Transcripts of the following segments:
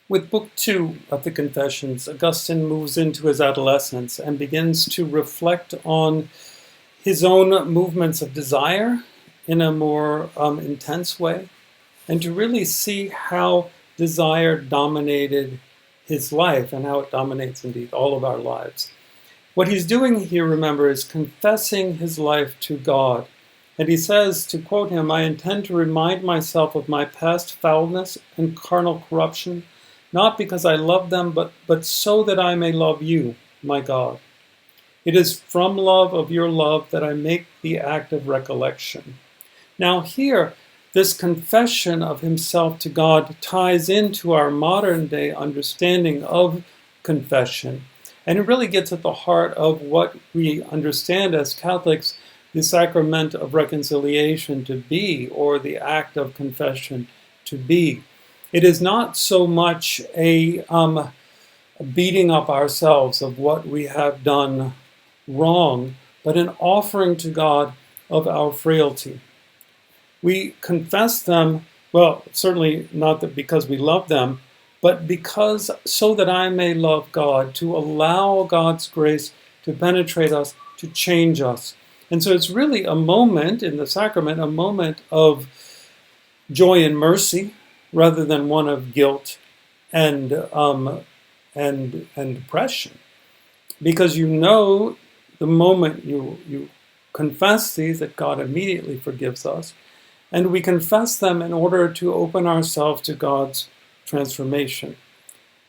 With Book 2 of the Confessions, Augustine moves into his adolescence and begins to reflect on his own movements of desire in a more intense way, and to really see how desire dominated his life and how it dominates indeed all of our lives. What he's doing here, remember, is confessing his life to God. And he says, to quote him, "I intend to remind myself of my past foulness and carnal corruption, not because I love them, but so that I may love you, my God. It is from love of your love that I make the act of recollection." Now here, this confession of himself to God ties into our modern day understanding of confession. And it really gets at the heart of what we understand as Catholics the sacrament of reconciliation to be, or the act of confession to be. It is not so much a beating up ourselves of what we have done wrong, but an offering to God of our frailty. We confess them, well, certainly not that because we love them, but because so that I may love God, to allow God's grace to penetrate us, to change us. And so it's really a moment in the sacrament, a moment of joy and mercy, rather than one of guilt and depression. Because you know the moment you confess these, that God immediately forgives us. And we confess them in order to open ourselves to God's transformation.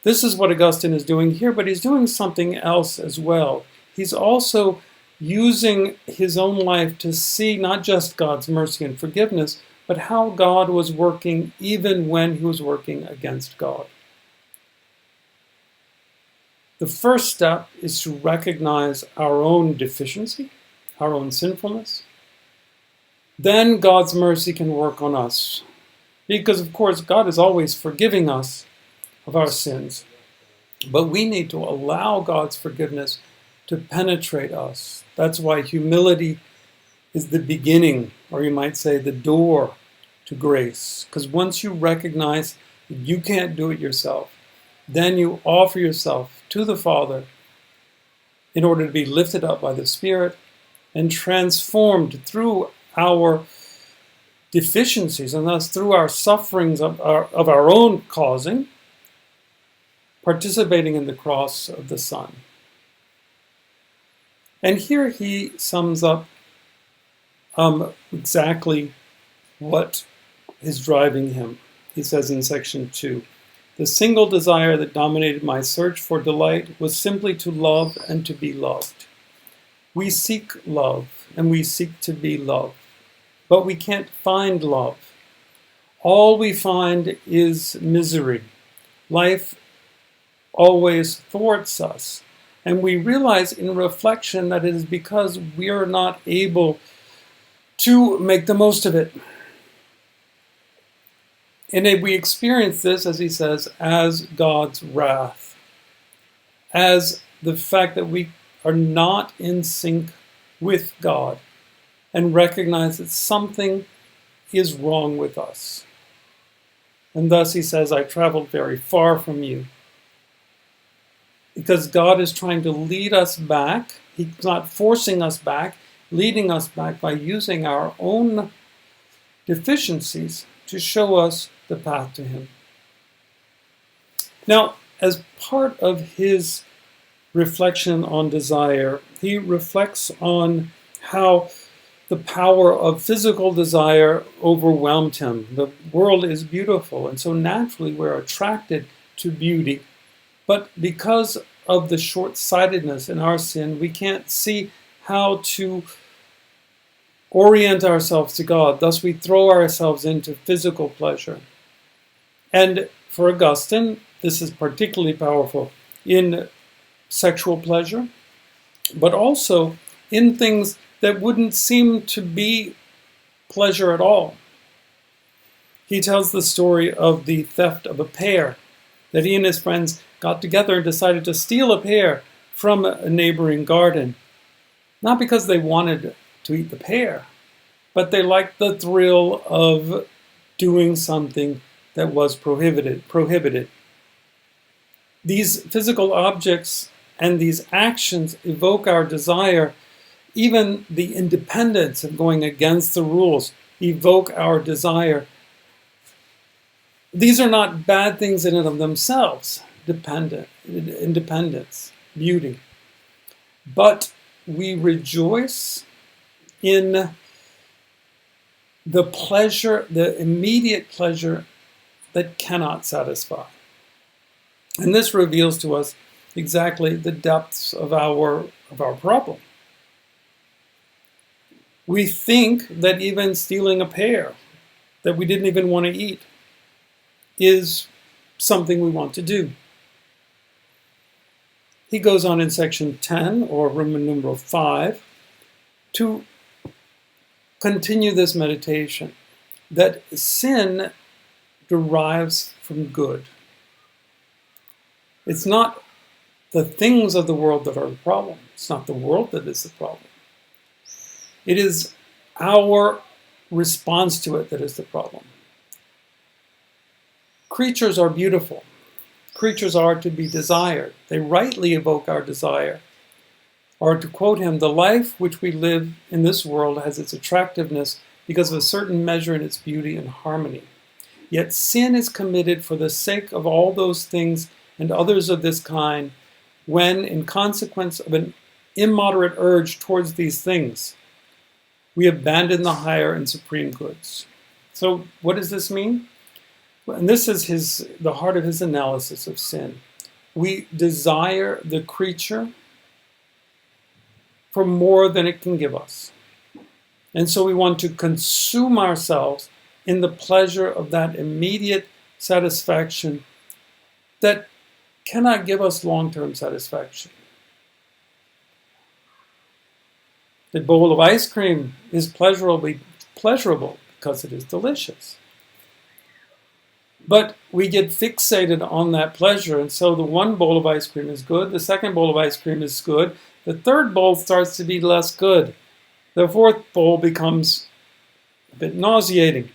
This is what Augustine is doing here, but he's doing something else as well. He's also using his own life to see not just God's mercy and forgiveness, but how God was working even when he was working against God. The first step is to recognize our own deficiency, our own sinfulness. Then God's mercy can work on us. Because, of course, God is always forgiving us of our sins. But we need to allow God's forgiveness to penetrate us. That's why humility is the beginning, or you might say the door to grace. Because once you recognize that you can't do it yourself, then you offer yourself to the Father in order to be lifted up by the Spirit and transformed through our deficiencies, and thus through our sufferings of our own causing, participating in the cross of the Son. And here he sums up exactly what is driving him. He says in section 2, "The single desire that dominated my search for delight was simply to love and to be loved. We seek love, and we seek to be loved. But we can't find love. All we find is misery. Life always thwarts us. And we realize in reflection that it is because we are not able to make the most of it. And we experience this, as he says, as God's wrath, as the fact that we are not in sync with God, and recognize that something is wrong with us. And thus he says, I traveled very far from you. Because God is trying to lead us back. He's not forcing us back, leading us back by using our own deficiencies to show us the path to him. Now, as part of his reflection on desire, he reflects on how the power of physical desire overwhelmed him. The world is beautiful, and so naturally we're attracted to beauty. But because of the short-sightedness in our sin, we can't see how to orient ourselves to God. Thus we throw ourselves into physical pleasure. And for Augustine, this is particularly powerful in sexual pleasure, but also in things that wouldn't seem to be pleasure at all. He tells the story of the theft of a pear, that he and his friends got together and decided to steal a pear from a neighboring garden. Not because they wanted to eat the pear, but they liked the thrill of doing something that was prohibited. These physical objects and these actions evoke our desire. Even the independence of going against the rules evoke our desire. These are not bad things in and of themselves, independence, beauty. But we rejoice in the pleasure, the immediate pleasure that cannot satisfy. And this reveals to us exactly the depths of our problem. We think that even stealing a pear that we didn't even want to eat is something we want to do. He goes on in section 10, or Roman numeral 5, to continue this meditation, that sin derives from good. It's not the things of the world that are the problem. It's not the world that is the problem. It is our response to it that is the problem. Creatures are beautiful. Creatures are to be desired. They rightly evoke our desire. Or to quote him, the life which we live in this world has its attractiveness because of a certain measure in its beauty and harmony. Yet sin is committed for the sake of all those things and others of this kind, when, in consequence of an immoderate urge towards these things, we abandon the higher and supreme goods. So what does this mean? And this is the heart of his analysis of sin. We desire the creature for more than it can give us. And so we want to consume ourselves in the pleasure of that immediate satisfaction that cannot give us long-term satisfaction. The bowl of ice cream is pleasurable because it is delicious. But we get fixated on that pleasure, and so the one bowl of ice cream is good, the second bowl of ice cream is good, the third bowl starts to be less good. The fourth bowl becomes a bit nauseating.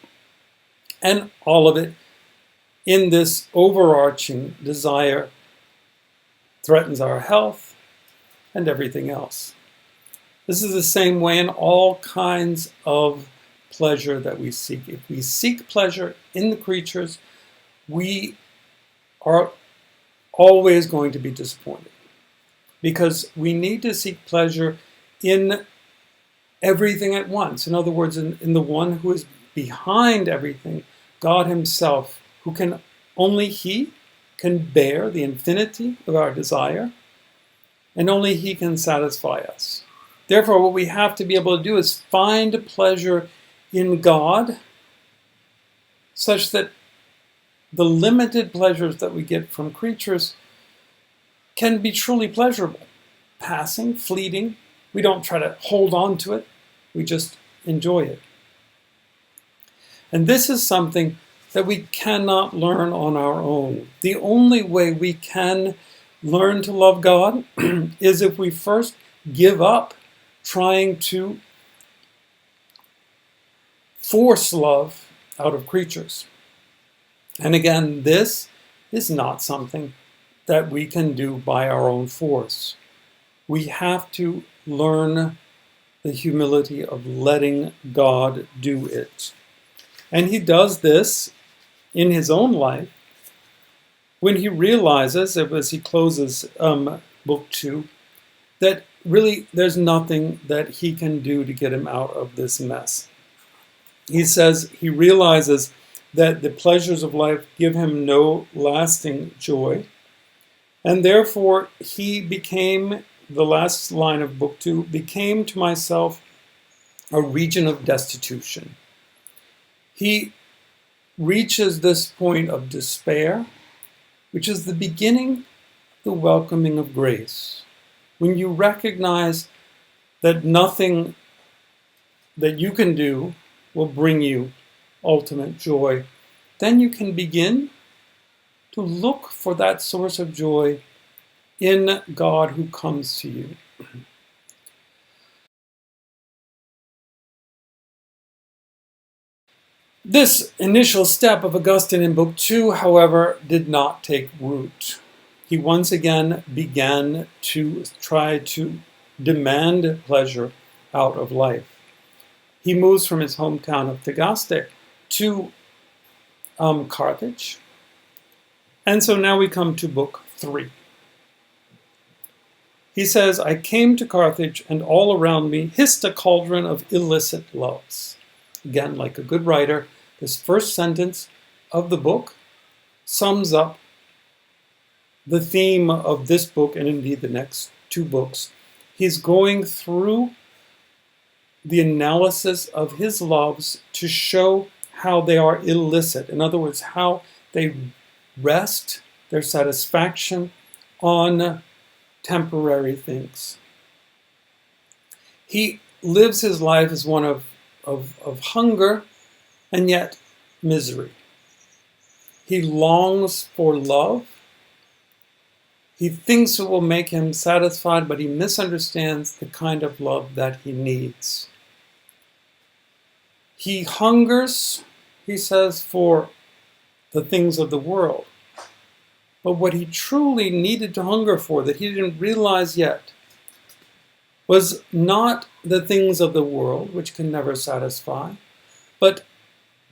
And all of it in this overarching desire threatens our health and everything else. This is the same way in all kinds of pleasure that we seek. If we seek pleasure in the creatures, we are always going to be disappointed, because we need to seek pleasure in everything at once. In other words, in the one who is behind everything, God himself, who can only he can bear the infinity of our desire, and only he can satisfy us. Therefore, what we have to be able to do is find pleasure in God, such that the limited pleasures that we get from creatures can be truly pleasurable, passing, fleeting. We don't try to hold on to it, we just enjoy it. And this is something that we cannot learn on our own. The only way we can learn to love God is if we first give up trying to force love out of creatures. And again, this is not something that we can do by our own force. We have to learn the humility of letting God do it. And he does this in his own life when he realizes, as he closes book 2, that really there's nothing that he can do to get him out of this mess. He says he realizes that the pleasures of life give him no lasting joy, and therefore he became, the last line of book 2, became to myself a region of destitution. He reaches this point of despair, which is the beginning of the welcoming of grace. When you recognize that nothing that you can do will bring you ultimate joy, then you can begin to look for that source of joy in God who comes to you. This initial step of Augustine in book 2, however, did not take root. he once again began to try to demand pleasure out of life. He moves from his hometown of Tagaste to Carthage. And so now we come to book 3. He says, I came to Carthage, and all around me hissed a cauldron of illicit loves. Again, like a good writer, this first sentence of the book sums up the theme of this book, and indeed the next 2 books. He's going through the analysis of his loves to show how they are illicit. In other words, how they rest their satisfaction on temporary things. He lives his life as one of hunger and yet misery. He longs for love. He thinks it will make him satisfied, but he misunderstands the kind of love that he needs. He hungers, he says, for the things of the world. But what he truly needed to hunger for, that he didn't realize yet, was not the things of the world, which can never satisfy, but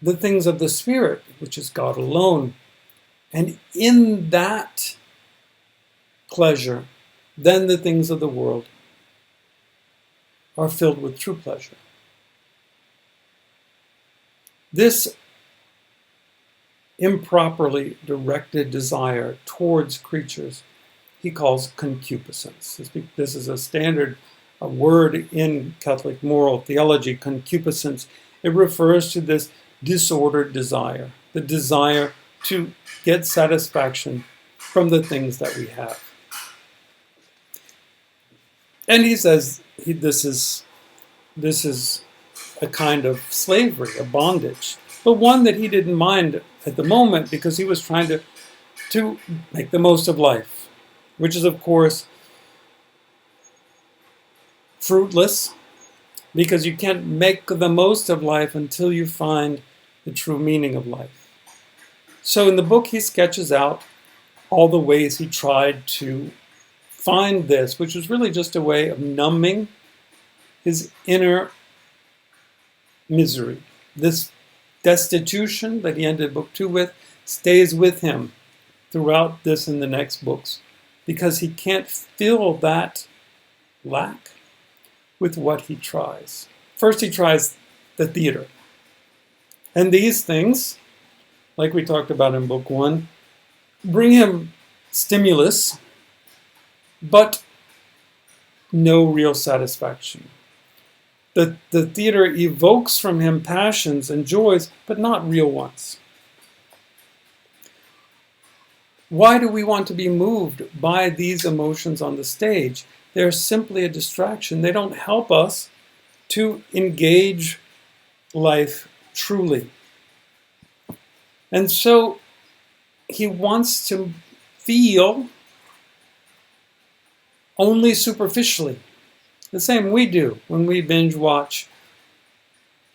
the things of the Spirit, which is God alone. And in that pleasure, then the things of the world are filled with true pleasure. This improperly directed desire towards creatures he calls concupiscence. This is a standard word in Catholic moral theology, concupiscence. It refers to this disordered desire, the desire to get satisfaction from the things that we have. And he says this is a kind of slavery, a bondage, but one that he didn't mind at the moment because he was trying to make the most of life, which is, of course, fruitless, because you can't make the most of life until you find the true meaning of life. So in the book, he sketches out all the ways he tried to find this, which was really just a way of numbing his inner misery. This destitution that he ended book 2 with stays with him throughout this and the next books, because he can't fill that lack with what he tries. First, he tries the theater. And these things, like we talked about in book 1, bring him stimulus, but no real satisfaction. The theater evokes from him passions and joys, but not real ones. Why do we want to be moved by these emotions on the stage? They're simply a distraction. They don't help us to engage life truly. And so he wants to feel only superficially. The same we do when we binge watch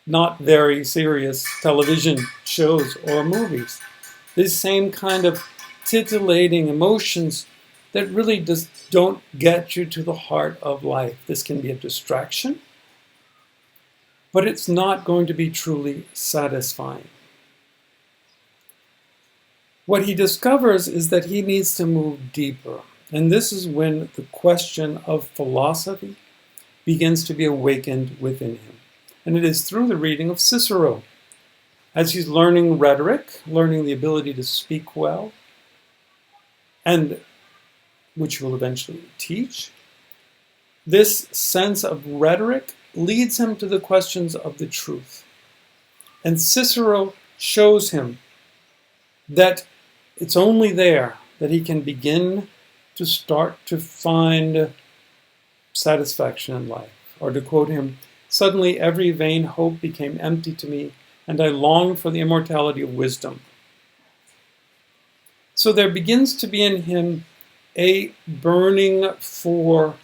not very serious television shows or movies. This same kind of titillating emotions that really just don't get you to the heart of life. This can be a distraction, but it's not going to be truly satisfying. What he discovers is that he needs to move deeper. And this is when the question of philosophy begins to be awakened within him. And it is through the reading of Cicero. As he's learning rhetoric, learning the ability to speak well, and which will eventually teach, this sense of rhetoric leads him to the questions of the truth. And Cicero shows him that it's only there that he can begin to start to find satisfaction in life. Or to quote him, "Suddenly every vain hope became empty to me, and I longed for the immortality of wisdom." So there begins to be in him a burning for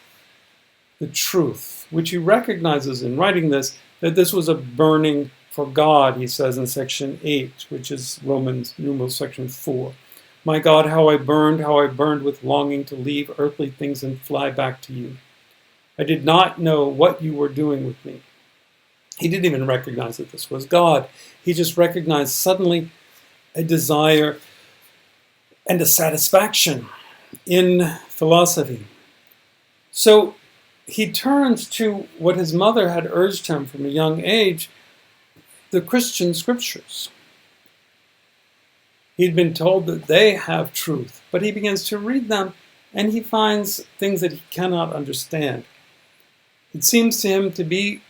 the truth, which he recognizes in writing this, that this was a burning for God, he says in section 8, which is Romans numeral section 4. My God, how I burned with longing to leave earthly things and fly back to you. I did not know what you were doing with me. He didn't even recognize that this was God. He just recognized suddenly a desire and a satisfaction in philosophy. So he turns to what his mother had urged him from a young age, the Christian scriptures. He'd been told that they have truth, but he begins to read them and he finds things that he cannot understand. It seems to him to be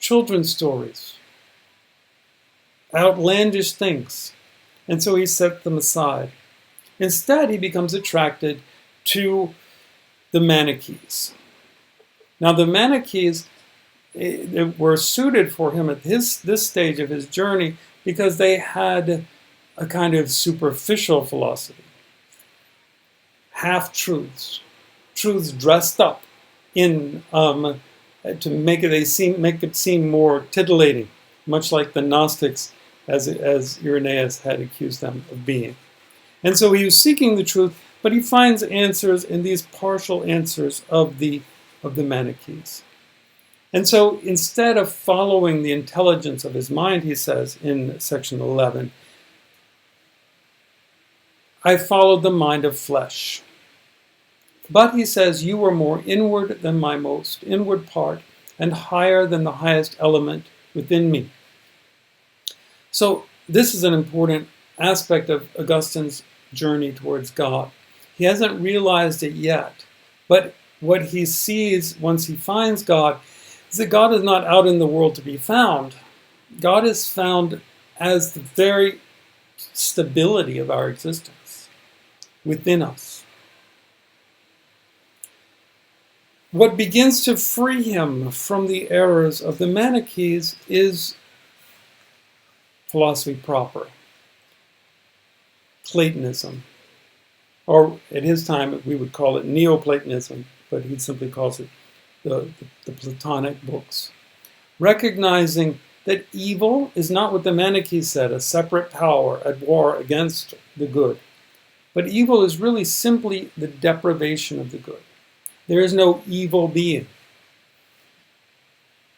children's stories, outlandish things, and so he set them aside. Instead, he becomes attracted to the Manichees. Now, the Manichees were suited for him at this stage of his journey because they had a kind of superficial philosophy, half-truths, truths dressed up in to make it seem more titillating, much like the Gnostics, as Irenaeus had accused them of being. And so he was seeking the truth, but he finds answers in these partial answers of the Manichees. And so instead of following the intelligence of his mind, he says in section 11, I followed the mind of flesh. But, he says, you were more inward than my most inward part, and higher than the highest element within me. So this is an important aspect of Augustine's journey towards God. He hasn't realized it yet, but what he sees once he finds God is that God is not out in the world to be found. God is found as the very stability of our existence within us. What begins to free him from the errors of the Manichees is philosophy proper, Platonism, or at his time we would call it Neoplatonism, but he simply calls it the Platonic books. Recognizing that evil is not what the Manichees said, a separate power at war against the good, but evil is really simply the deprivation of the good. There is no evil being.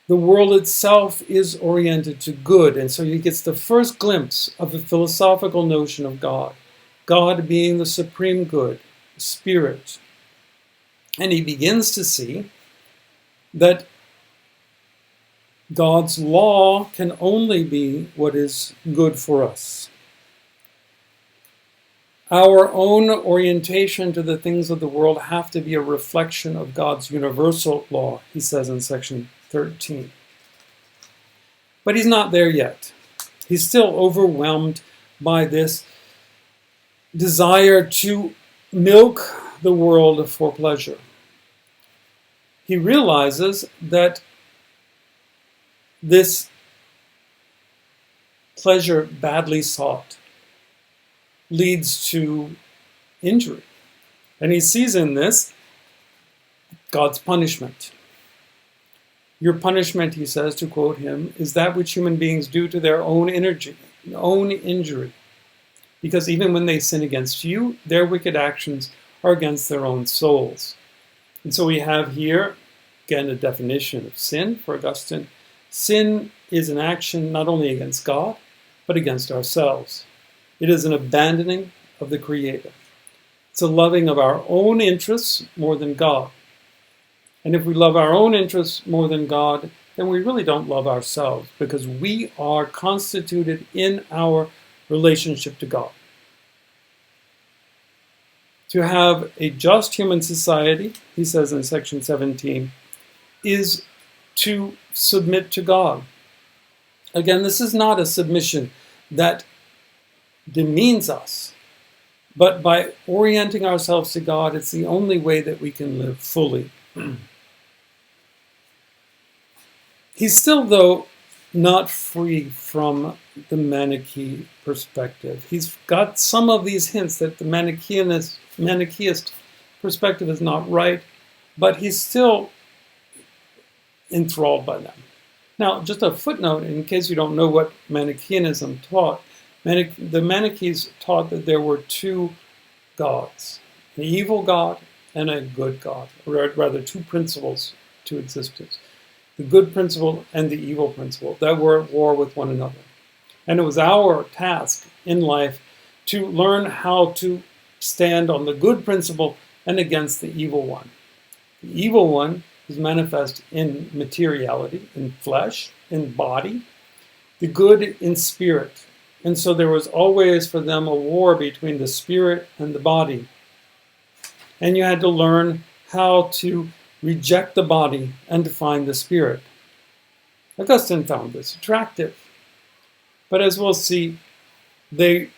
The world itself is oriented to good, and so he gets the first glimpse of the philosophical notion of God, God being the supreme good, spirit. And he begins to see that God's law can only be what is good for us. Our own orientation to the things of the world have to be a reflection of God's universal law, he says in section 13. But he's not there yet. He's still overwhelmed by this desire to milk the world for pleasure. He realizes that this pleasure badly sought leads to injury. And he sees in this God's punishment. Your punishment, he says, to quote him, is that which human beings do to their own injury. Because even when they sin against you, their wicked actions are against their own souls. And so we have here, again, a definition of sin for Augustine. Sin is an action not only against God, but against ourselves. It is an abandoning of the Creator. It's a loving of our own interests more than God. And if we love our own interests more than God, then we really don't love ourselves, because we are constituted in our relationship to God. To have a just human society, he says in section 17, is to submit to God. Again, this is not a submission that demeans us, but by orienting ourselves to God, it's the only way that we can live fully. He's still, though, not free from the Manichaeist perspective. He's got some of these hints that the Manichaeist perspective is not right, but he's still enthralled by them. Now, just a footnote, in case you don't know what Manichaeism taught, the Manichees taught that there were two gods, an evil God and a good God, or rather two principles to existence, the good principle and the evil principle that were at war with one another. And it was our task in life to learn how to stand on the good principle and against the evil one. The evil one is manifest in materiality, in flesh, in body, the good in spirit. And so there was always for them a war between the spirit and the body. And you had to learn how to reject the body and to find the spirit. Augustine found this attractive. But as we'll see, it's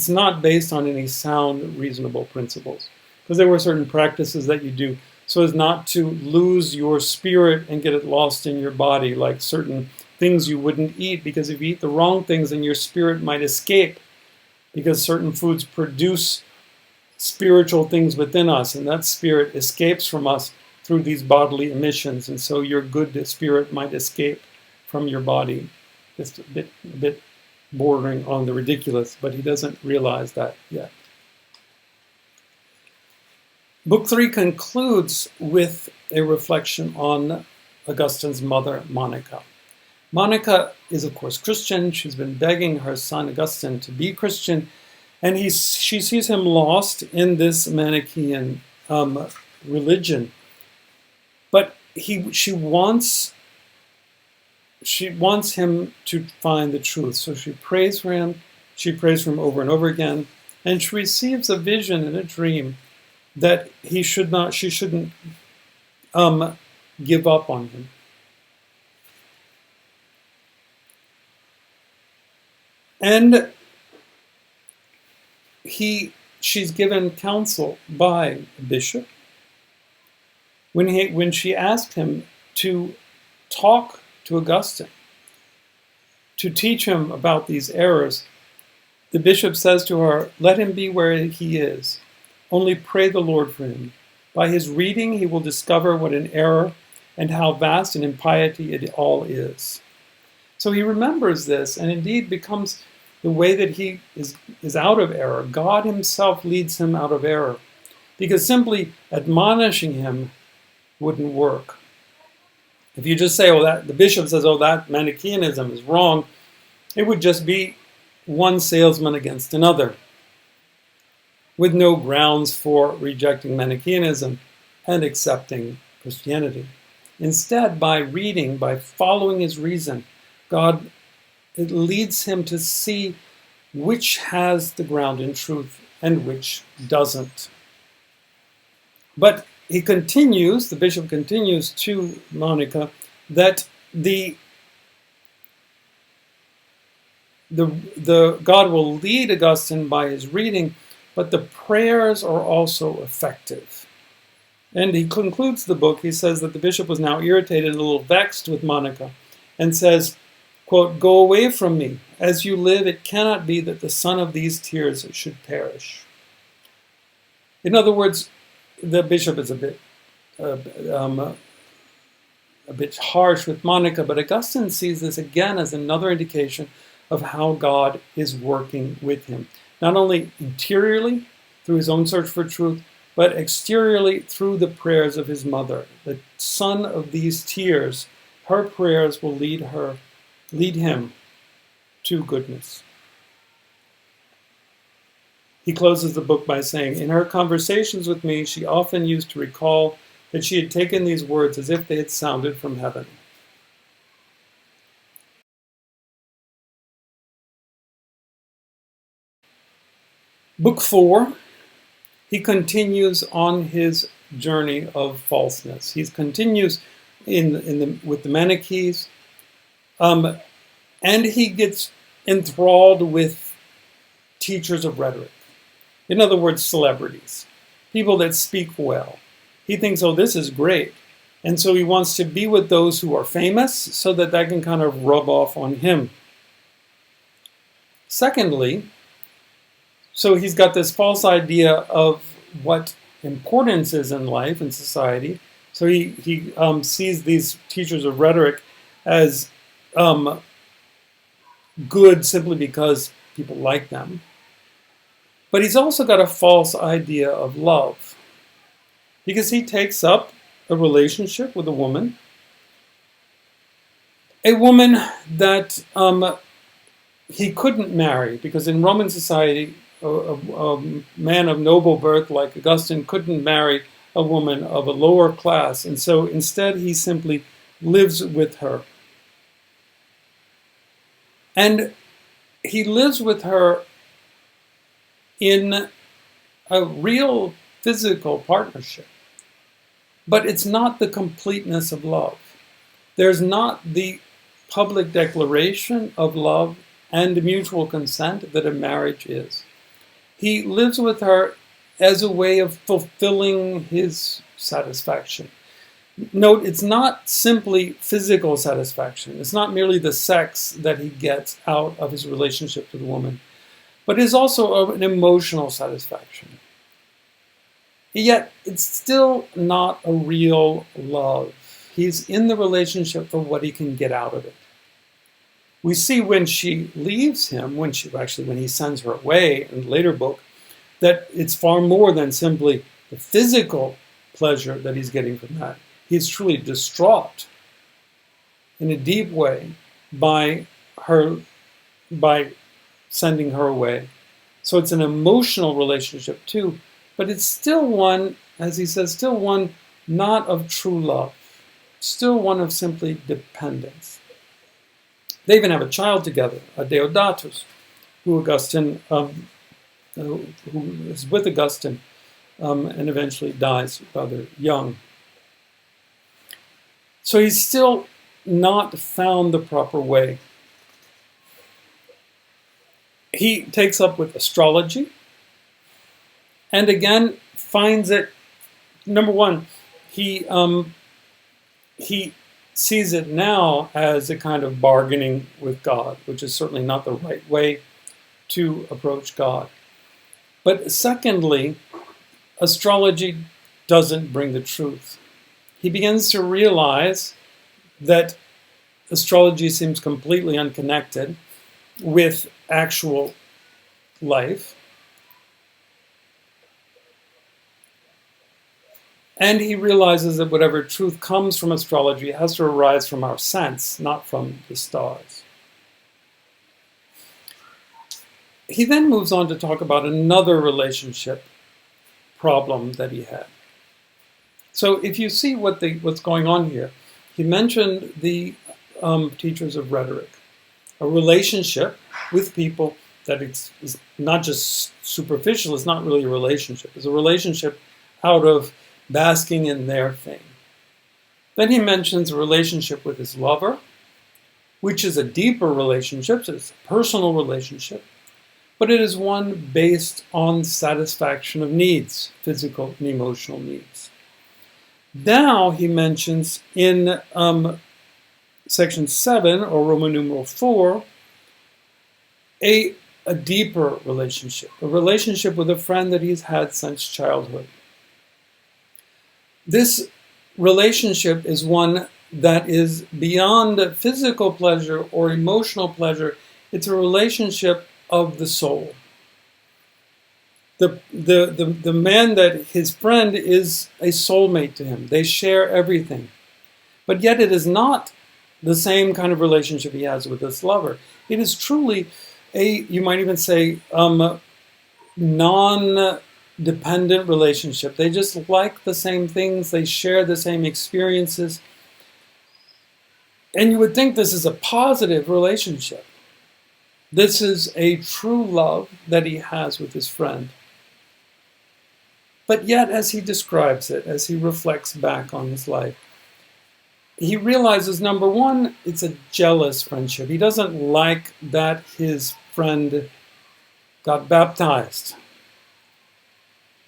not based on any sound, reasonable principles. Because there were certain practices that you do so as not to lose your spirit and get it lost in your body, like certain things you wouldn't eat, because if you eat the wrong things, then your spirit might escape, because certain foods produce spiritual things within us, and that spirit escapes from us through these bodily emissions, and so your good spirit might escape from your body. Just a bit bordering on the ridiculous, but he doesn't realize that yet. Book 3 concludes with a reflection on Augustine's mother, Monica. Monica is, of course, Christian. She's been begging her son, Augustine, to be Christian, and she sees him lost in this Manichaean religion. But she wants him to find the truth. So she prays for him. She prays for him over and over again, and she receives a vision in a dream that she shouldn't give up on him. And she's given counsel by a bishop. When she asked him to talk to Augustine, to teach him about these errors, the bishop says to her, "Let him be where he is. Only pray the Lord for him. By his reading he will discover what an error and how vast an impiety it all is." So he remembers this and indeed becomes the way that he is out of error. God himself leads him out of error, because simply admonishing him wouldn't work. If you just say, the bishop says, that Manichaeanism is wrong, it would just be one salesman against another, with no grounds for rejecting Manichaeanism and accepting Christianity. Instead, by reading, by following his reason, it leads him to see which has the ground in truth and which doesn't. But the bishop continues to Monica, that the God will lead Augustine by his reading, but the prayers are also effective. And he concludes the book, he says that the bishop was now irritated and a little vexed with Monica, and says, quote, "Go away from me. As you live, it cannot be that the son of these tears should perish." In other words, the bishop is a bit harsh with Monica, but Augustine sees this again as another indication of how God is working with him. Not only interiorly, through his own search for truth, but exteriorly through the prayers of his mother. The son of these tears, her prayers will lead him to goodness. He closes the book by saying, "In her conversations with me, she often used to recall that she had taken these words as if they had sounded from heaven." Book 4, he continues on his journey of falseness. He continues with the Manichaeans, and he gets enthralled with teachers of rhetoric. In other words, celebrities, people that speak well. He thinks, this is great. And so he wants to be with those who are famous so that can kind of rub off on him. Secondly, so he's got this false idea of what importance is in life and society. So he sees these teachers of rhetoric as good simply because people like them. But he's also got a false idea of love, because he takes up a relationship with a woman that he couldn't marry, because in Roman society, a man of noble birth like Augustine couldn't marry a woman of a lower class, and so instead he simply lives with her. And he lives with her in a real physical partnership. But it's not the completeness of love. There's not the public declaration of love and mutual consent that a marriage is. He lives with her as a way of fulfilling his satisfaction. Note, it's not simply physical satisfaction. It's not merely the sex that he gets out of his relationship with the woman, but it is also an emotional satisfaction. Yet, it's still not a real love. He's in the relationship for what he can get out of it. We see when she leaves him, when he sends her away in the later book, that it's far more than simply the physical pleasure that he's getting from that. He's truly distraught in a deep way by sending her away. So it's an emotional relationship too, but it's still one, as he says, still one not of true love, still one of simply dependence. They even have a child together, a Deodatus, who is with Augustine and eventually dies rather young. So he's still not found the proper way. He takes up with astrology, and again finds it. Number one, he sees it now as a kind of bargaining with God, which is certainly not the right way to approach God. But secondly, astrology doesn't bring the truth. He begins to realize that astrology seems completely unconnected with actual life. And he realizes that whatever truth comes from astrology has to arise from our sense, not from the stars. He then moves on to talk about another relationship problem that he had. So if you see what's going on here, he mentioned the teachers of rhetoric, a relationship with people that is not just superficial, it's not really a relationship, it's a relationship out of basking in their thing. Then he mentions a relationship with his lover, which is a deeper relationship, it's a personal relationship, but it is one based on satisfaction of needs, physical and emotional needs. Now he mentions in section 7, or Roman numeral 4, a deeper relationship, a relationship with a friend that he's had since childhood. This relationship is one that is beyond physical pleasure or emotional pleasure. It's a relationship of the soul. The man that his friend is a soulmate to him. They share everything. But yet it is not the same kind of relationship he has with his lover. It is truly you might even say, non-dependent relationship. They just like the same things. They share the same experiences. And you would think this is a positive relationship. This is a true love that he has with his friend. But yet, as he describes it, as he reflects back on his life, he realizes, number one, it's a jealous friendship. He doesn't like that his friend got baptized.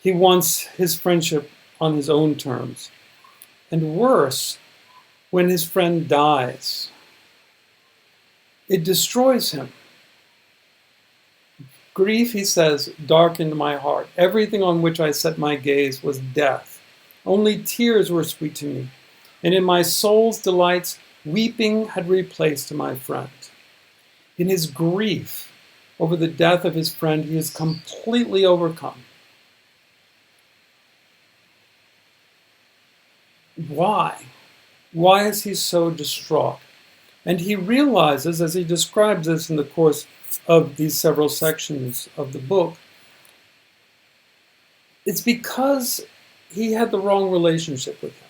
He wants his friendship on his own terms. And worse, when his friend dies, it destroys him. Grief, he says, darkened my heart. Everything on which I set my gaze was death. Only tears were sweet to me. And in my soul's delights, weeping had replaced my friend. In his grief, over the death of his friend, he is completely overcome. Why? Why is he so distraught? And he realizes, as he describes this in the course of these several sections of the book, it's because he had the wrong relationship with him.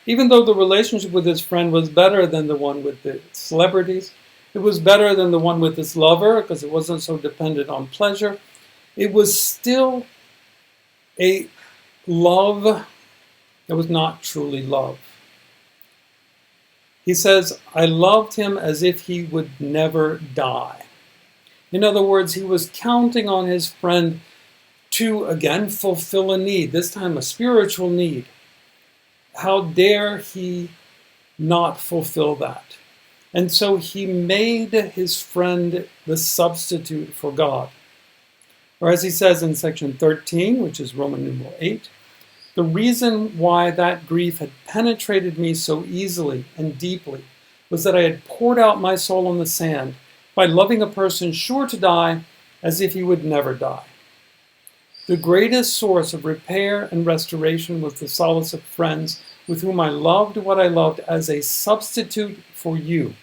Even though the relationship with his friend was better than the one with the celebrities, it was better than the one with his lover because it wasn't so dependent on pleasure, it was still a love that was not truly love. He says, I loved him as if he would never die. In other words, he was counting on his friend to, again, fulfill a need, this time a spiritual need. How dare he not fulfill that? And so he made his friend the substitute for God. Or as he says in section 13, which is Roman numeral 8, the reason why that grief had penetrated me so easily and deeply was that I had poured out my soul on the sand by loving a person sure to die as if he would never die. The greatest source of repair and restoration was the solace of friends with whom I loved what I loved as a substitute for you.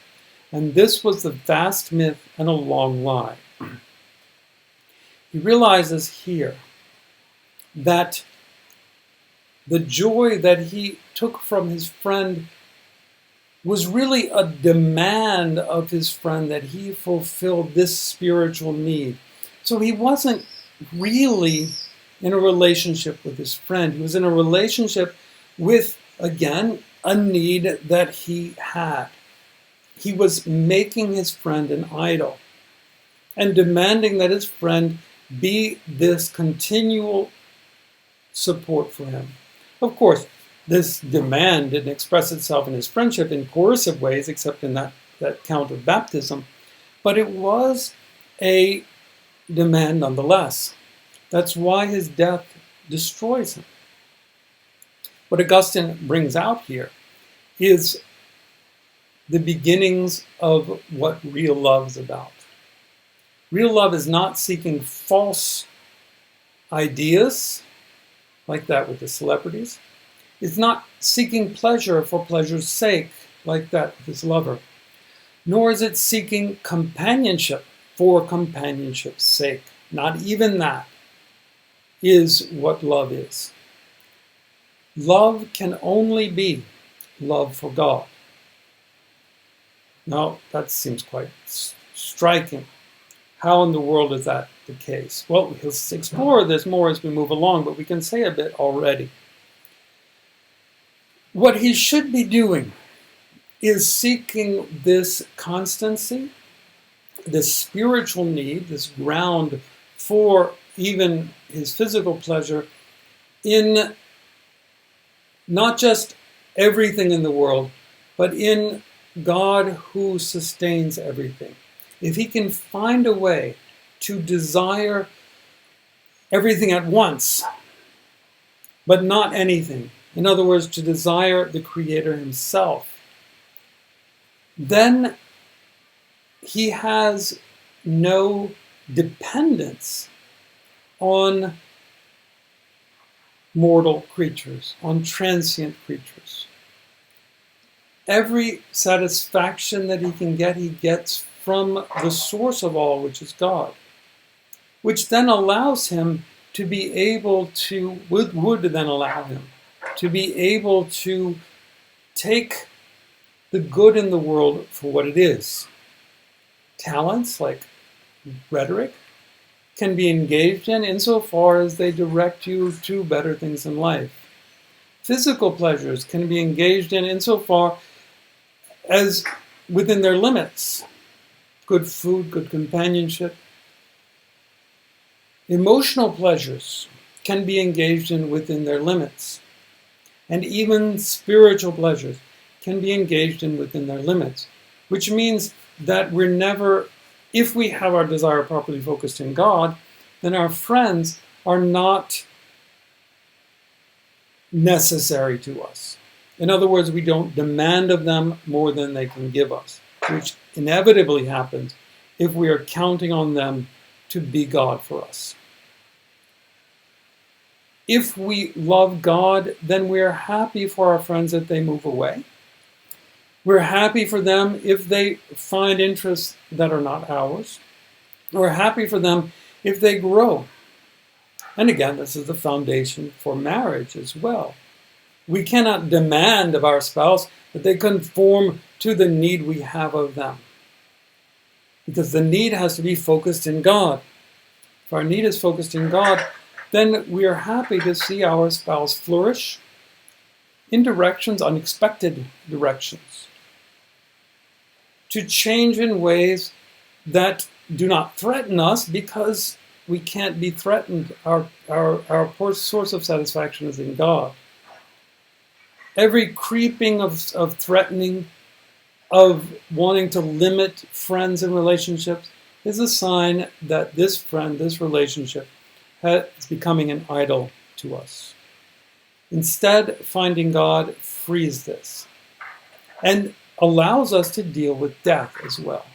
And this was the vast myth and a long lie. He realizes here that the joy that he took from his friend was really a demand of his friend that he fulfill this spiritual need. So he wasn't really in a relationship with his friend. He was in a relationship with, again, a need that he had. He was making his friend an idol and demanding that his friend be this continual support for him. Of course, this demand didn't express itself in his friendship in coercive ways, except in that count of baptism, but it was a demand nonetheless. That's why his death destroys him. What Augustine brings out here is the beginnings of what real love is about. Real love is not seeking false ideas, like that with the celebrities. It's not seeking pleasure for pleasure's sake, like that with his lover. Nor is it seeking companionship for companionship's sake. Not even that is what love is. Love can only be love for God. Now, that seems quite striking. How in the world is that the case? Well, he'll explore this more as we move along, but we can say a bit already. What he should be doing is seeking this constancy, this spiritual need, this ground for even his physical pleasure in not just everything in the world, but in God who sustains everything. If he can find a way to desire everything at once, but not anything, in other words, to desire the Creator himself, then he has no dependence on mortal creatures, on transient creatures. Every satisfaction that he can get, he gets from the source of all, which is God, which then allows him to be able to, would then allow him to be able to take the good in the world for what it is. Talents like rhetoric can be engaged in insofar as they direct you to better things in life. Physical pleasures can be engaged in insofar as within their limits. Good food, good companionship. Emotional pleasures can be engaged in within their limits. And even spiritual pleasures can be engaged in within their limits, which means that we're never, if we have our desire properly focused in God, then our friends are not necessary to us. In other words, we don't demand of them more than they can give us, which inevitably happens if we are counting on them to be God for us. If we love God, then we are happy for our friends that they move away. We're happy for them if they find interests that are not ours. We're happy for them if they grow. And again, this is the foundation for marriage as well. We cannot demand of our spouse that they conform to the need we have of them, because the need has to be focused in God. If our need is focused in God, then we are happy to see our spouse flourish in directions, unexpected directions, to change in ways that do not threaten us, because we can't be threatened. Our source of satisfaction is in God. Every creeping of threatening, of wanting to limit friends and relationships, is a sign that this friend, this relationship, is becoming an idol to us. Instead, finding God frees this and allows us to deal with death as well.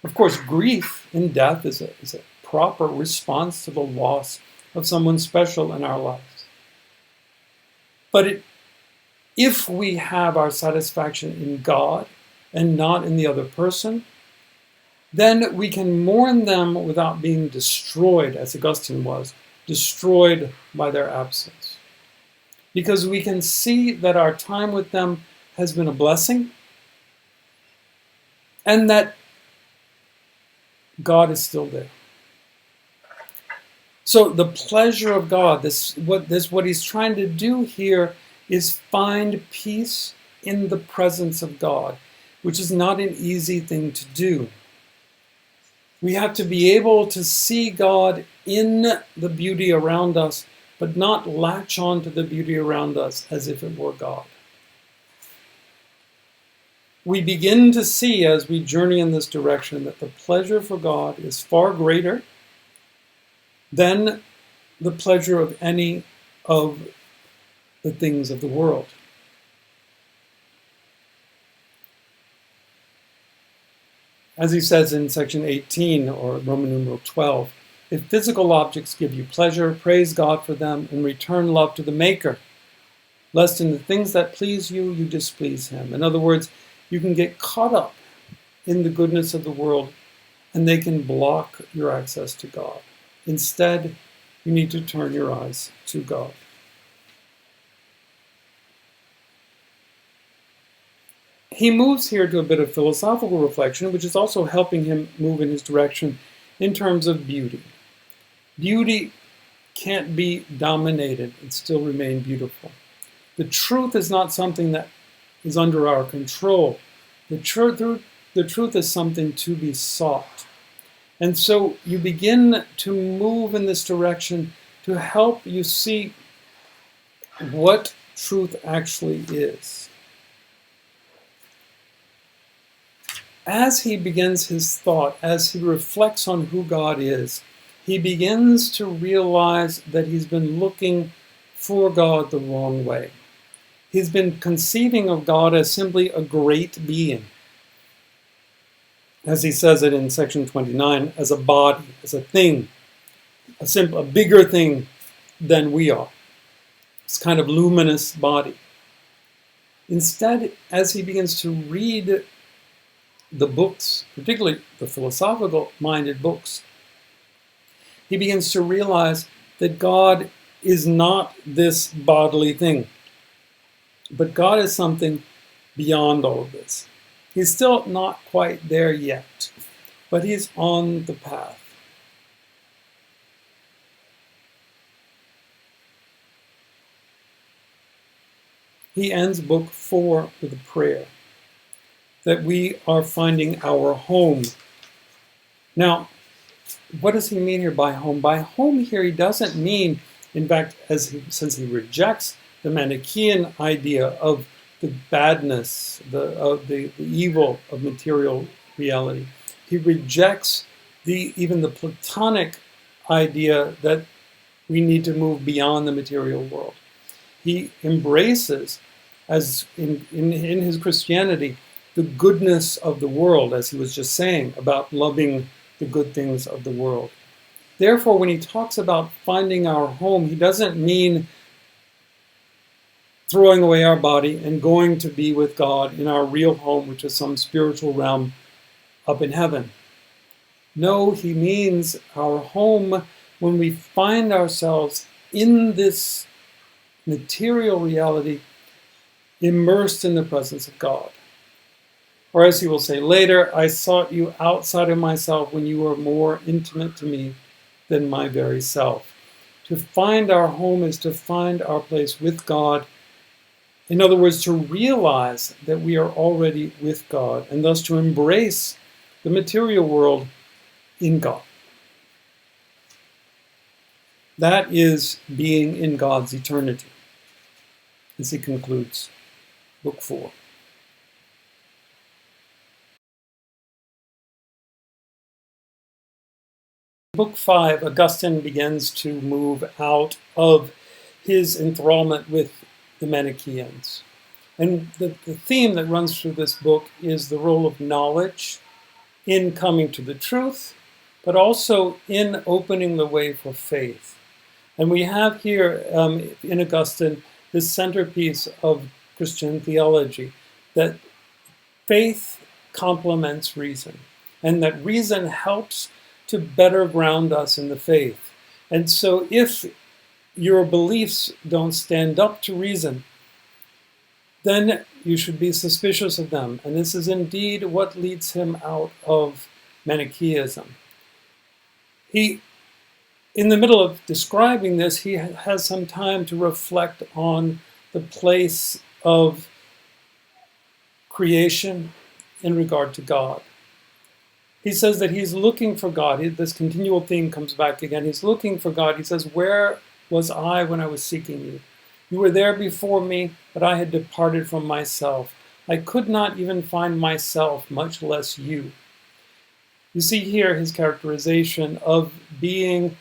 Of course, grief in death is a proper response to the loss of someone special in our lives. But if we have our satisfaction in God and not in the other person, then we can mourn them without being destroyed, as Augustine was, destroyed by their absence. Because we can see that our time with them has been a blessing, and that God is still there. So the pleasure of God, what he's trying to do here is find peace in the presence of God, which is not an easy thing to do. We have to be able to see God in the beauty around us, but not latch on to the beauty around us as if it were God. We begin to see, as we journey in this direction, that the pleasure for God is far greater than the pleasure of any of the things of the world. As he says in section 18, or Roman numeral 12, if physical objects give you pleasure, praise God for them and return love to the Maker, lest in the things that please you, you displease him. In other words, you can get caught up in the goodness of the world and they can block your access to God. Instead, you need to turn your eyes to God. He moves here to a bit of philosophical reflection, which is also helping him move in his direction in terms of beauty. Beauty can't be dominated and still remain beautiful. The truth is not something that is under our control. The truth is something to be sought. And so you begin to move in this direction to help you see what truth actually is. As he begins his thought, as he reflects on who God is, he begins to realize that he's been looking for God the wrong way. He's been conceiving of God as simply a great being, as he says it in section 29, as a body, as a thing, a bigger thing than we are. This kind of luminous body. Instead, as he begins to read the books, particularly the philosophical-minded books, he begins to realize that God is not this bodily thing, but God is something beyond all of this. He's still not quite there yet, but he's on the path. He ends book 4 with a prayer that we are finding our home. Now, what does he mean here by home? By home here, he doesn't mean, in fact, since he rejects the Manichaean idea of the badness, the evil of material reality. He rejects even the Platonic idea that we need to move beyond the material world. He embraces, as in his Christianity, the goodness of the world, as he was just saying, about loving the good things of the world. Therefore, when he talks about finding our home, he doesn't mean throwing away our body and going to be with God in our real home, which is some spiritual realm up in heaven. No, he means our home when we find ourselves in this material reality, immersed in the presence of God. Or as he will say later, I sought you outside of myself when you were more intimate to me than my very self. To find our home is to find our place with God. In other words, to realize that we are already with God, and thus to embrace the material world in God. That is being in God's eternity, as he concludes Book 4. Book 5, Augustine begins to move out of his enthrallment with the Manichaeans. And the theme that runs through this book is the role of knowledge in coming to the truth, but also in opening the way for faith. And we have here in Augustine this centerpiece of Christian theology, that faith complements reason, and that reason helps to better ground us in the faith. And so if your beliefs don't stand up to reason, then you should be suspicious of them. And this is indeed what leads him out of Manichaeism. In the middle of describing this, he has some time to reflect on the place of creation in regard to God. He says that he's looking for God. This continual theme comes back again. He's looking for God. He says, where was I when I was seeking you? You were there before me, but I had departed from myself. I could not even find myself, much less you. You see here his characterization of being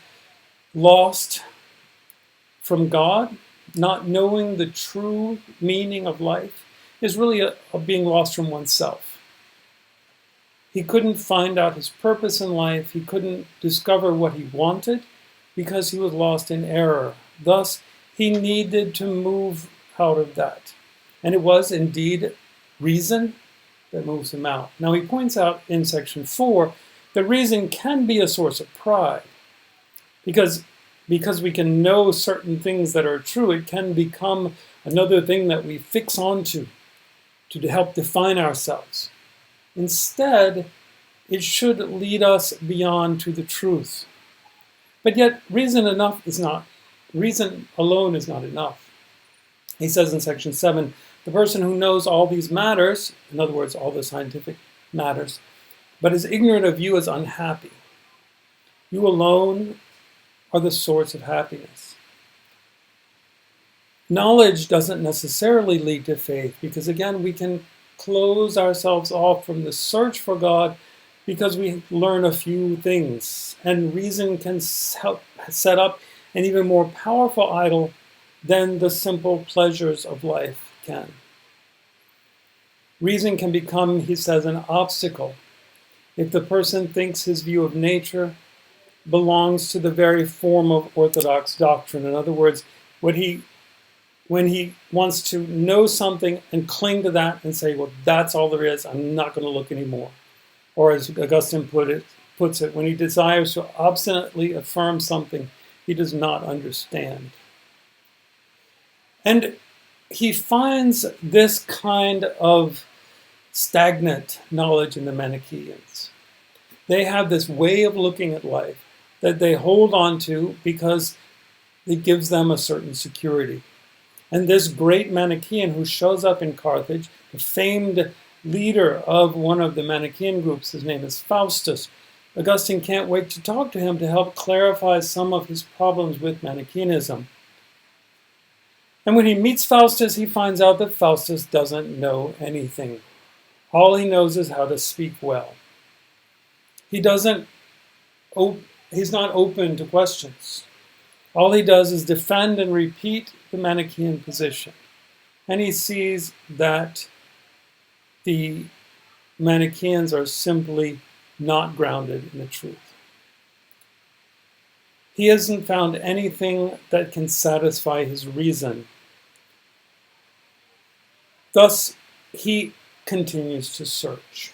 lost from God, not knowing the true meaning of life, is really a being lost from oneself. He couldn't find out his purpose in life. He couldn't discover what he wanted because he was lost in error. Thus, he needed to move out of that. And it was indeed reason that moves him out. Now, he points out in section 4 that reason can be a source of pride. Because we can know certain things that are true, it can become another thing that we fix onto to help define ourselves. Instead, it should lead us beyond to the truth. But yet, reason alone is not enough. He says in section 7, the person who knows all these matters, in other words, all the scientific matters, but is ignorant of you is unhappy. You alone are the source of happiness. Knowledge doesn't necessarily lead to faith, because again, we can close ourselves off from the search for God because we learn a few things, and reason can help set up an even more powerful idol than the simple pleasures of life can. Reason can become, he says, an obstacle if the person thinks his view of nature belongs to the very form of orthodox doctrine. In other words, when he wants to know something and cling to that and say, well, that's all there is, I'm not going to look anymore. Or as Augustine puts it, when he desires to obstinately affirm something he does not understand. And he finds this kind of stagnant knowledge in the Manichaeans. They have this way of looking at life that they hold on to because it gives them a certain security. And this great Manichaean who shows up in Carthage, the famed leader of one of the Manichaean groups, his name is Faustus. Augustine can't wait to talk to him to help clarify some of his problems with Manichaeanism. And when he meets Faustus, he finds out that Faustus doesn't know anything. All he knows is how to speak well. He's not open to questions. All he does is defend and repeat the Manichaean position. And he sees that the Manichaeans are simply not grounded in the truth. He hasn't found anything that can satisfy his reason. Thus, he continues to search.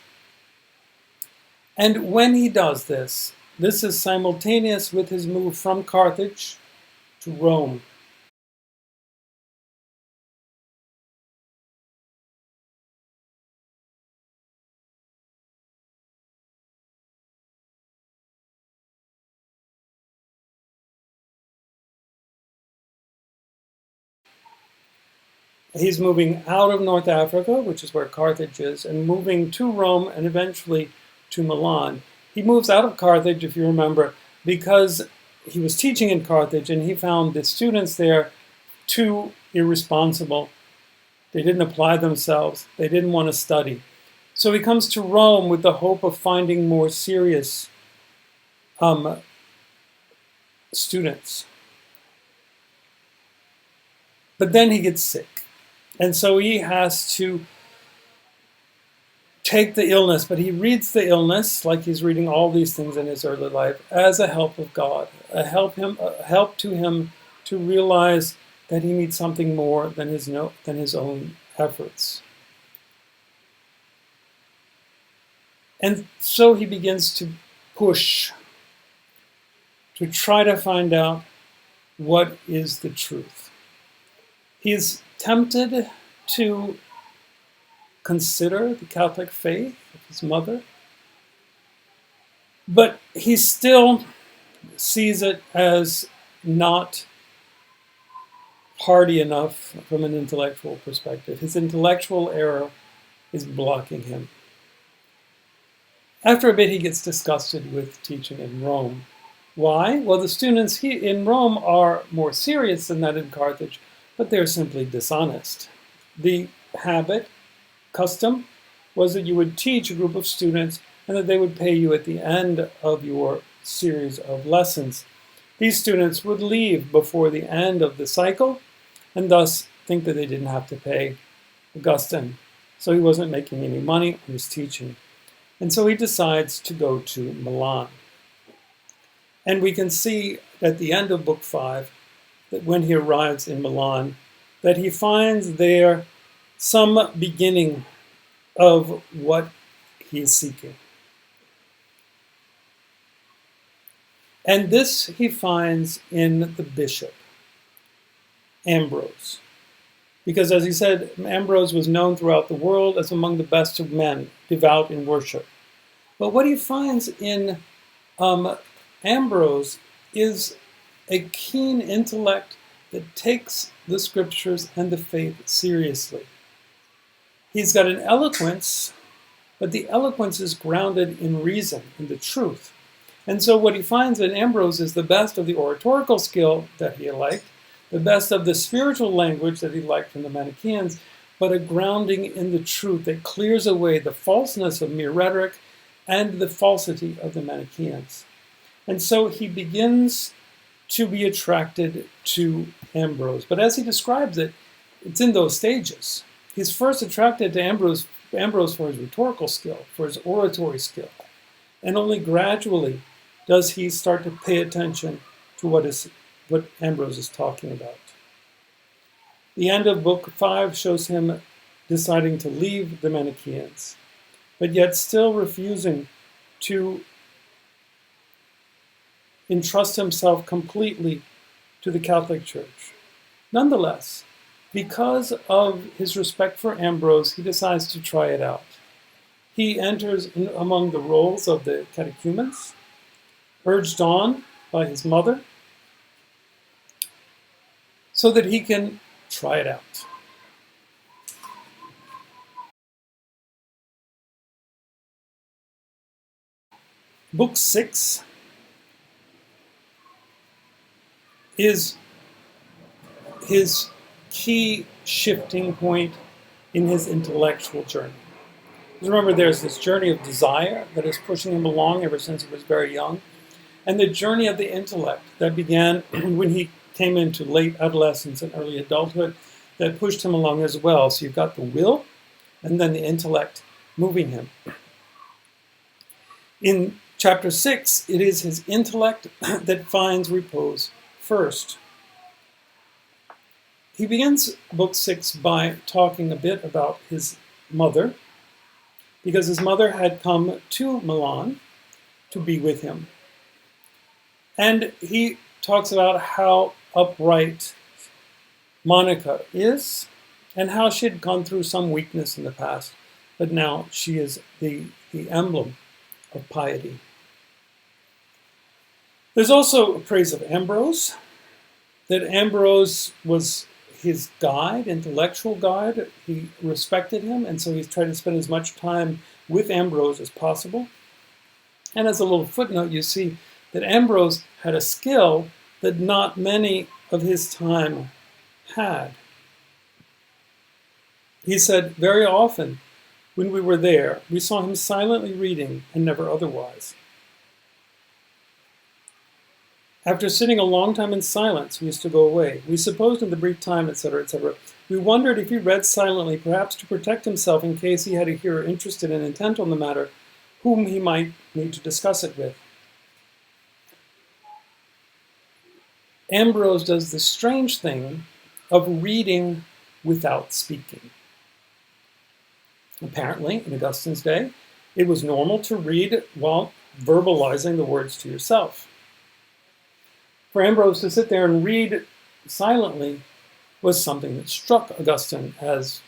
And when he does this, this is simultaneous with his move from Carthage to Rome. He's moving out of North Africa, which is where Carthage is, and moving to Rome and eventually to Milan. He moves out of Carthage, if you remember, because he was teaching in Carthage and he found the students there too irresponsible. They didn't apply themselves. They didn't want to study. So he comes to Rome with the hope of finding more serious students. But then he gets sick. And so he has to take the illness, but he reads the illness, like he's reading all these things in his early life, as a help of God, a help to him to realize that he needs something more than his own efforts. And so he begins to push, to try to find out what is the truth. He's tempted to consider the Catholic faith of his mother, but he still sees it as not hardy enough from an intellectual perspective. His intellectual error is blocking him. After a bit, he gets disgusted with teaching in Rome. Why? Well, the students in Rome are more serious than that in Carthage, but they're simply dishonest. The custom, was that you would teach a group of students and that they would pay you at the end of your series of lessons. These students would leave before the end of the cycle and thus think that they didn't have to pay Augustine. So he wasn't making any money on his teaching. And so he decides to go to Milan. And we can see at the end of Book 5 that when he arrives in Milan, that he finds there some beginning of what he is seeking. And this he finds in the bishop, Ambrose. Because as he said, Ambrose was known throughout the world as among the best of men, devout in worship. But what he finds in Ambrose is a keen intellect that takes the scriptures and the faith seriously. He's got an eloquence, but the eloquence is grounded in reason, in the truth. And so what he finds in Ambrose is the best of the oratorical skill that he liked, the best of the spiritual language that he liked from the Manichaeans, but a grounding in the truth that clears away the falseness of mere rhetoric and the falsity of the Manichaeans. And so he begins to be attracted to Ambrose. But as he describes it, it's in those stages. He's first attracted to Ambrose for his rhetorical skill, for his oratory skill. And only gradually does he start to pay attention to what Ambrose is talking about. The end of Book 5 shows him deciding to leave the Manichaeans, but yet still refusing to entrust himself completely to the Catholic Church. Nonetheless, because of his respect for Ambrose, he decides to try it out. He enters among the rolls of the catechumens, urged on by his mother, so that he can try it out. Book 6 is his key shifting point in his intellectual journey. Remember, there's this journey of desire that is pushing him along ever since he was very young, and the journey of the intellect that began when he came into late adolescence and early adulthood that pushed him along as well. So you've got the will, and then the intellect moving him. In chapter 6, it is his intellect that finds repose first. He begins book 6 by talking a bit about his mother, because his mother had come to Milan to be with him. And he talks about how upright Monica is, and how she had gone through some weakness in the past, but now she is the emblem of piety. There's also a praise of Ambrose, that Ambrose was his guide, intellectual guide. He respected him, and so he's tried to spend as much time with Ambrose as possible. And as a little footnote, you see that Ambrose had a skill that not many of his time had. He said, very often, when we were there, we saw him silently reading and never otherwise. After sitting a long time in silence, we used to go away. We supposed in the brief time, etc., etc. We wondered if he read silently, perhaps to protect himself in case he had a hearer interested and intent on the matter, whom he might need to discuss it with. Ambrose does the strange thing of reading without speaking. Apparently, in Augustine's day, it was normal to read while verbalizing the words to yourself. For Ambrose to sit there and read silently was something that struck Augustine as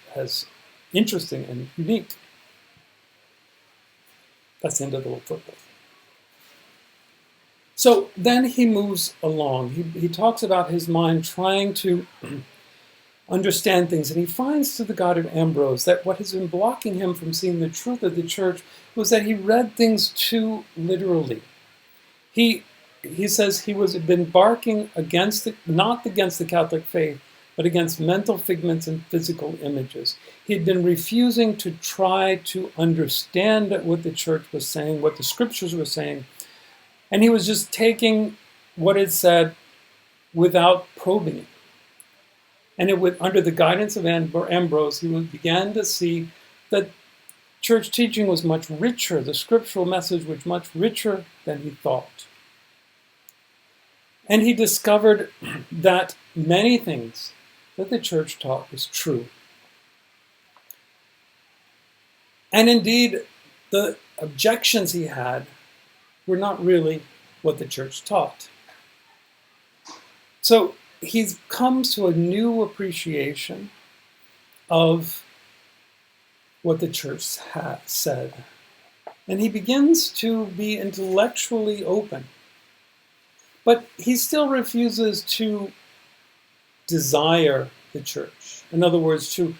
interesting and unique. That's the end of the little footnote. So then he moves along. He talks about his mind trying to understand things, and he finds to the God of Ambrose that what has been blocking him from seeing the truth of the church was that he read things too literally. He says he was been barking against not against the Catholic faith, but against mental figments and physical images. He had been refusing to try to understand what the church was saying, what the scriptures were saying, and he was just taking what it said without probing it. And under the guidance of Ambrose, he began to see that church teaching was much richer, the scriptural message was much richer than he thought. And he discovered that many things that the church taught was true. And indeed, the objections he had were not really what the church taught. So he comes to a new appreciation of what the church had said. And he begins to be intellectually open. But he still refuses to desire the church. In other words, to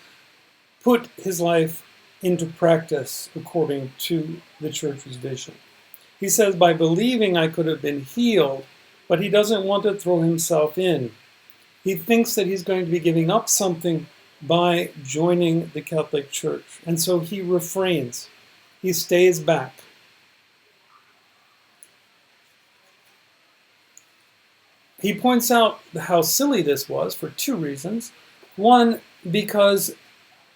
put his life into practice according to the church's vision. He says, by believing I could have been healed, but he doesn't want to throw himself in. He thinks that he's going to be giving up something by joining the Catholic Church. And so he refrains. He stays back. He points out how silly this was for two reasons. One, because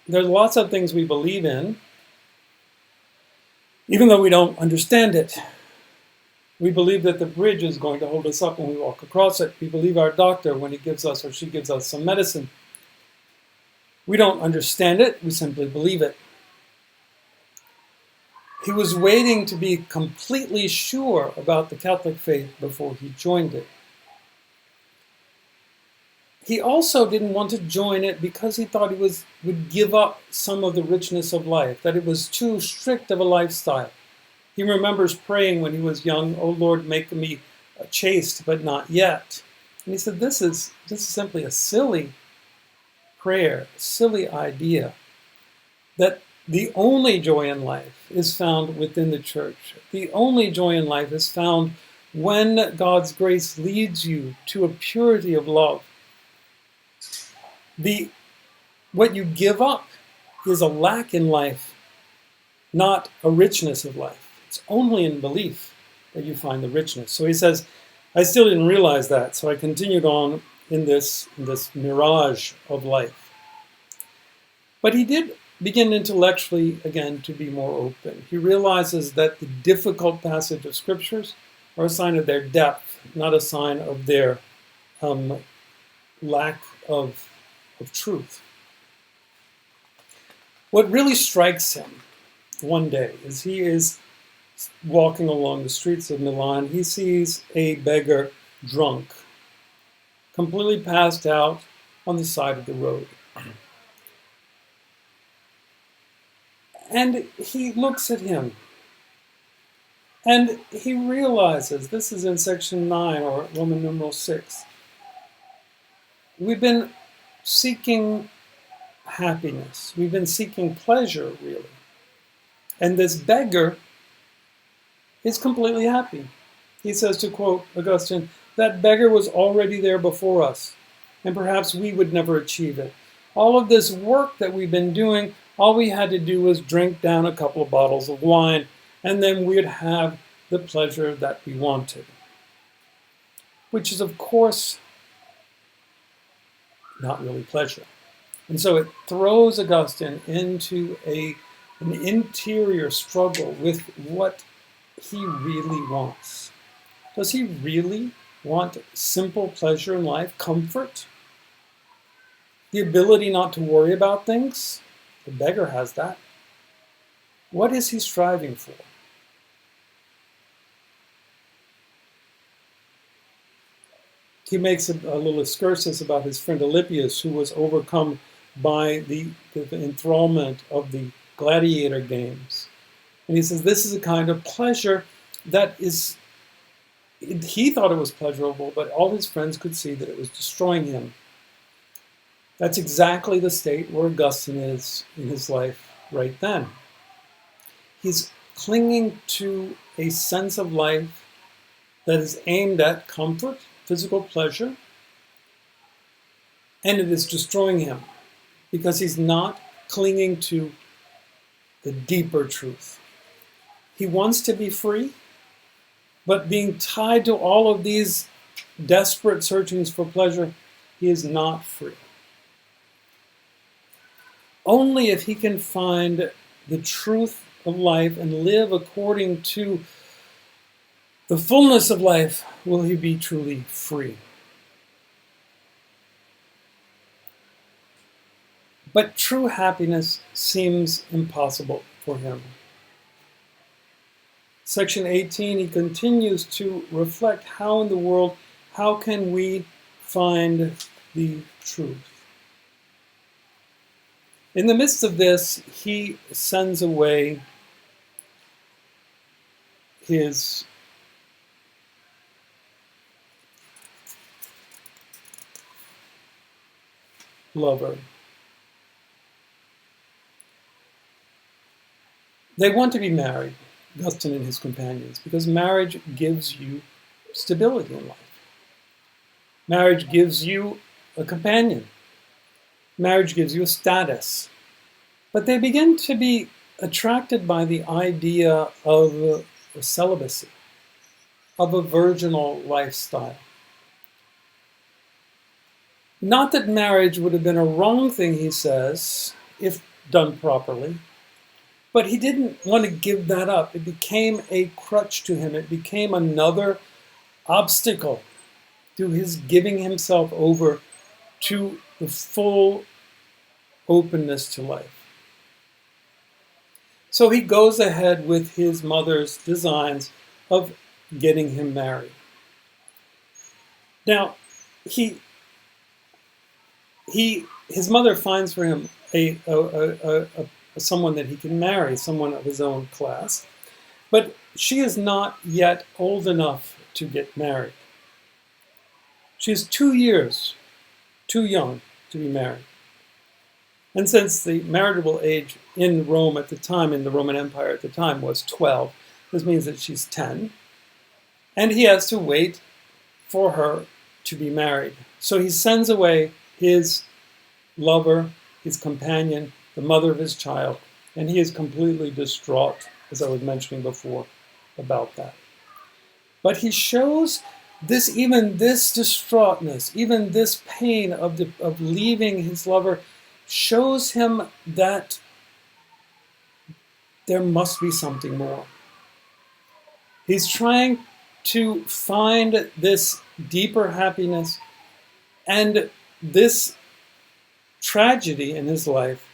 there's lots of things we believe in, even though we don't understand it. We believe that the bridge is going to hold us up when we walk across it. We believe our doctor when he gives us or she gives us some medicine. We don't understand it, we simply believe it. He was waiting to be completely sure about the Catholic faith before he joined it. He also didn't want to join it because he thought he would give up some of the richness of life, that it was too strict of a lifestyle. He remembers praying when he was young, "O Lord, make me chaste, but not yet." And he said, this is simply a silly prayer, a silly idea, that the only joy in life is found within the church. The only joy in life is found when God's grace leads you to a purity of love. What you give up is a lack in life, not a richness of life. It's only in belief that you find the richness. So he says, I still didn't realize that, so I continued on in this mirage of life. But he did begin intellectually again to be more open. He realizes that the difficult passage of scriptures are a sign of their depth, not a sign of their lack of truth. What really strikes him one day is he is walking along the streets of Milan. He sees a beggar drunk, completely passed out on the side of the road. And he looks at him, and he realizes, this is in section 9, or Roman numeral 6, we've been seeking happiness. We've been seeking pleasure, really. And this beggar is completely happy. He says, to quote Augustine, that beggar was already there before us, and perhaps we would never achieve it. All of this work that we've been doing, all we had to do was drink down a couple of bottles of wine, and then we'd have the pleasure that we wanted. Which is, of course, not really pleasure. And so it throws Augustine into an interior struggle with what he really wants. Does he really want simple pleasure in life, comfort? The ability not to worry about things? The beggar has that. What is he striving for? He makes a little excursus about his friend Alypius, who was overcome by the enthrallment of the gladiator games. And he says this is a kind of pleasure that is, he thought it was pleasurable, but all his friends could see that it was destroying him. That's exactly the state where Augustine is in his life right then. He's clinging to a sense of life that is aimed at comfort, physical pleasure, and it is destroying him because he's not clinging to the deeper truth. He wants to be free, but being tied to all of these desperate searchings for pleasure, he is not free. Only if he can find the truth of life and live according to the fullness of life will he be truly free. But true happiness seems impossible for him. Section 18, he continues to reflect how in the world, how can we find the truth? In the midst of this, he sends away his lover. They want to be married, Augustine and his companions, because marriage gives you stability in life. Marriage gives you a companion. Marriage gives you a status. But they begin to be attracted by the idea of celibacy, of a virginal lifestyle. Not that marriage would have been a wrong thing, he says, if done properly, but he didn't want to give that up. It became a crutch to him. It became another obstacle to his giving himself over to the full openness to life. So he goes ahead with his mother's designs of getting him married. Now, his mother finds for him someone that he can marry, someone of his own class, but she is not yet old enough to get married. She's 2 years too young to be married. And since the marriageable age in Rome at the time, in the Roman Empire at the time, was 12, this means that she's 10, and he has to wait for her to be married. So he sends away his lover, his companion, the mother of his child, and he is completely distraught, as I was mentioning before, about that. But he shows even this distraughtness, even this pain of leaving his lover, shows him that there must be something more. He's trying to find this deeper happiness, and this tragedy in his life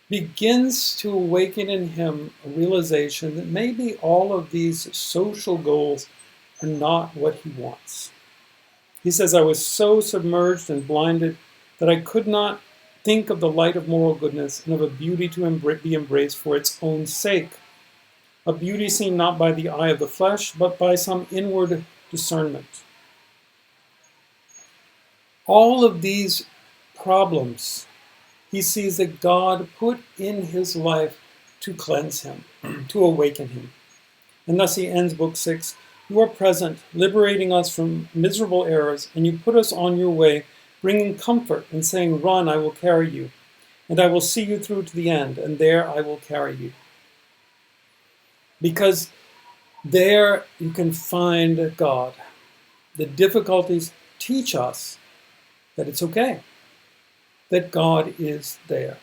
begins to awaken in him a realization that maybe all of these social goals are not what he wants. He says, I was so submerged and blinded that I could not think of the light of moral goodness and of a beauty to be embraced for its own sake. A beauty seen not by the eye of the flesh, but by some inward discernment. All of these problems he sees that God put in his life to cleanse him, to awaken him. And thus he ends Book 6. You are present, liberating us from miserable errors, and you put us on your way, bringing comfort and saying, run, I will carry you, and I will see you through to the end, and there I will carry you. Because there you can find God. The difficulties teach us that it's okay, that God is there.